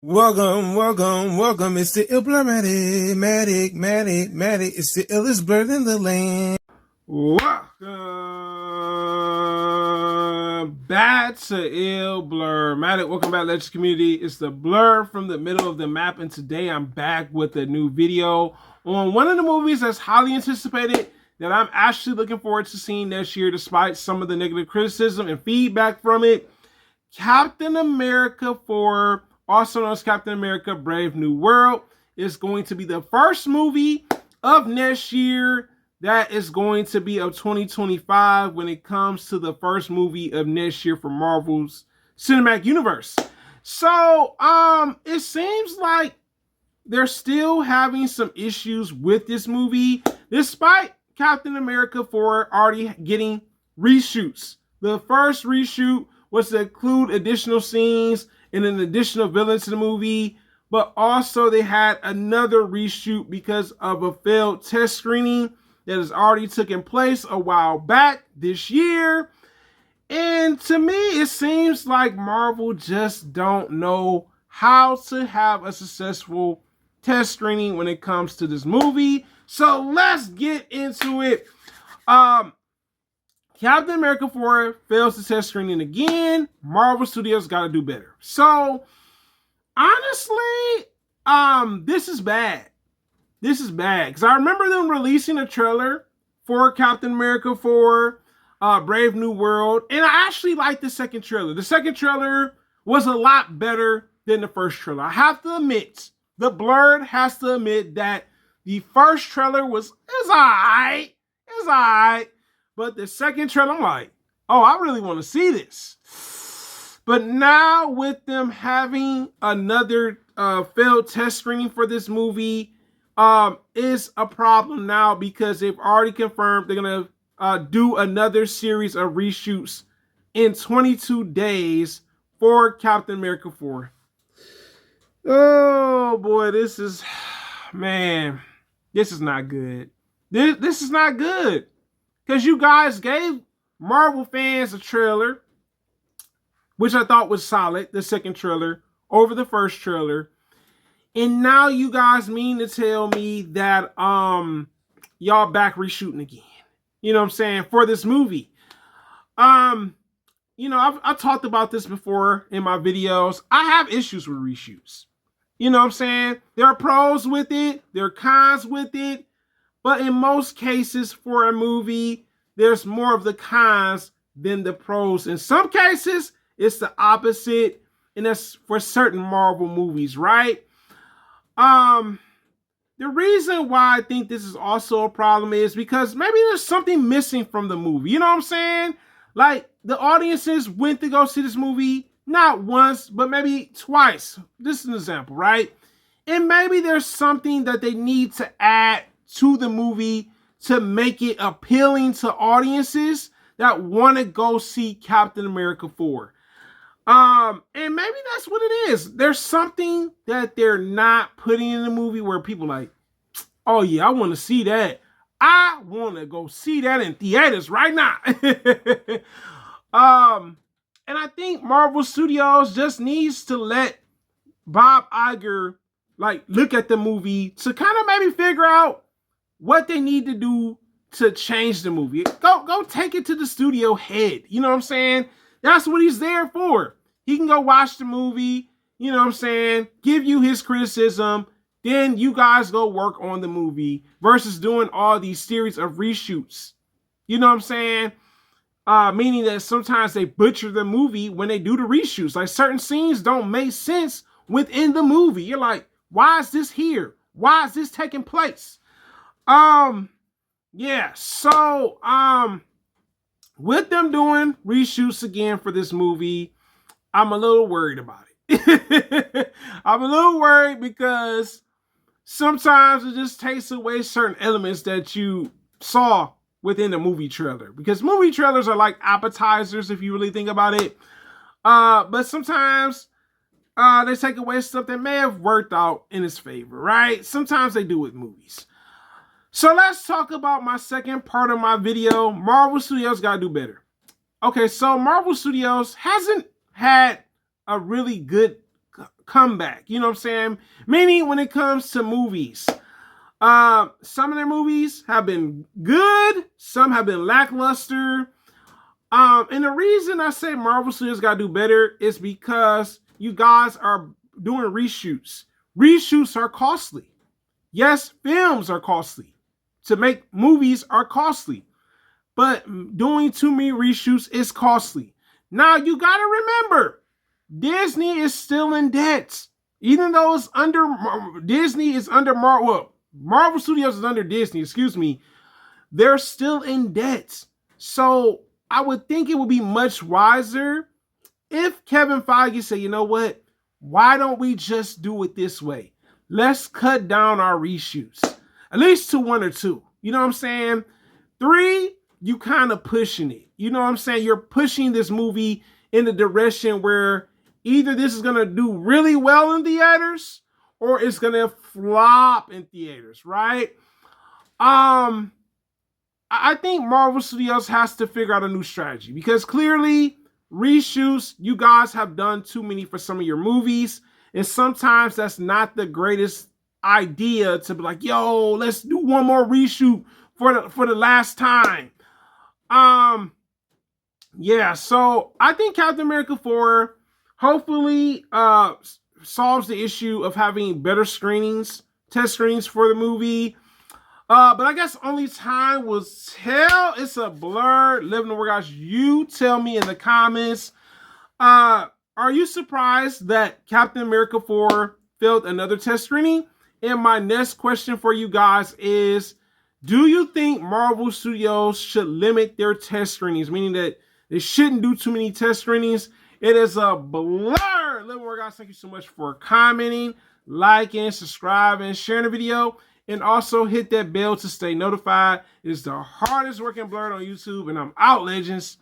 Welcome. It's the Matic. It's the illest blurred in the land. Welcome back to Ill Blur Matic. Welcome back, Legends community. It's the blur from the middle of the map, and today I'm back with a new video on one of the movies that's highly anticipated that I'm actually looking forward to seeing next year, despite some of the negative criticism and feedback from it. Captain America 4, also known as Captain America Brave New World, is going to be the first movie of next year that is going to be of 2025 when it comes to the first movie of next year for Marvel's Cinematic Universe. So, it seems like they're still having some issues with this movie, despite Captain America 4 already getting reshoots. The first reshoot was to include additional scenes and an additional villain to the movie, but also they had another reshoot because of a failed test screening that has already taken place a while back this year. And to me, it seems like Marvel just don't know how to have a successful test screening when it comes to this movie. So let's get into it. Captain America 4 fails the test screening again. Marvel Studios got to do better. So, honestly, this is bad. This is bad. Because I remember them releasing a trailer for Captain America 4, Brave New World. And I actually liked the second trailer. The second trailer was a lot better than the first trailer. I have to admit, the Blurred has to admit that the first trailer was alright. It's alright. But the second trailer, I'm like, oh, I really want to see this. But now with them having another failed test screening for this movie is a problem now because they've already confirmed they're going to do another series of reshoots in 22 days for Captain America 4. Oh, boy, this is not good. This is not good. Because you guys gave Marvel fans a trailer, which I thought was solid, the second trailer, over the first trailer. And now you guys mean to tell me that y'all back reshooting again. You know what I'm saying? For this movie. I've talked about this before in my videos. I have issues with reshoots. You know what I'm saying? There are pros with it. There are cons with it. But in most cases for a movie, there's more of the cons than the pros. In some cases, it's the opposite. And that's for certain Marvel movies, right? The reason why I think this is also a problem is because maybe there's something missing from the movie. You know what I'm saying? Like, the audiences went to go see this movie not once, but maybe twice. This is an example, right? And maybe there's something that they need to add to the movie to make it appealing to audiences that want to go see Captain America 4. And maybe that's what it is. There's something that they're not putting in the movie where people are like, oh yeah, I want to see that. I want to go see that in theaters right now. And I think Marvel Studios just needs to let Bob Iger look at the movie to kind of maybe figure out what they need to do to change the movie. Go take it to the studio head. You know what I'm saying? That's what he's there for. He can go watch the movie, you know what I'm saying, give you his criticism, then you guys go work on the movie versus doing all these series of reshoots. You know what I'm saying? Meaning that sometimes they butcher the movie when they do the reshoots. Like, certain scenes don't make sense within the movie. You're like, why is this here? Why is this taking place? With them doing reshoots again for this movie, I'm a little worried about it. I'm a little worried because sometimes it just takes away certain elements that you saw within the movie trailer. Because movie trailers are like appetizers if you really think about it. But sometimes they take away stuff that may have worked out in its favor, right? Sometimes they do with movies. So let's talk about my second part of my video. Marvel Studios got to do better. Okay, so Marvel Studios hasn't had a really good comeback. You know what I'm saying? Meaning when it comes to movies. Some of their movies have been good, some have been lackluster. And the reason I say Marvel Studios gotta do better is because you guys are doing reshoots. Reshoots are costly. Yes, films are costly. To make movies are costly. But doing too many reshoots is costly. Now you gotta remember, Disney is still in debt. Even though it's under Disney is under Marvel Studios is under Disney, excuse me. They're still in debt. So I would think it would be much wiser if Kevin Feige said, you know what? Why don't we just do it this way? Let's cut down our reshoots. At least to 1 or 2. You know what I'm saying? 3, you kind of pushing it. You know what I'm saying? You're pushing this movie in the direction where either this is going to do really well in theaters or it's going to flop in theaters, right? I think Marvel Studios has to figure out a new strategy because clearly reshoots, you guys have done too many for some of your movies. And sometimes that's not the greatest idea to be like, yo, let's do one more reshoot for the last time. Yeah, so I think Captain America 4 hopefully solves the issue of having better screenings, test screenings for the movie. But I guess only time will tell. It's a blur. Living the word, guys. You tell me in the comments. Are you surprised that Captain America 4 failed another test screening? And my next question for you guys is, do you think Marvel Studios should limit their test screenings? Meaning that they shouldn't do too many test screenings. It is a blur. Living the word, guys. Thank you so much for commenting, liking, subscribing, sharing the video. And also hit that bell to stay notified. It's the hardest working blur on YouTube. And I'm out, legends.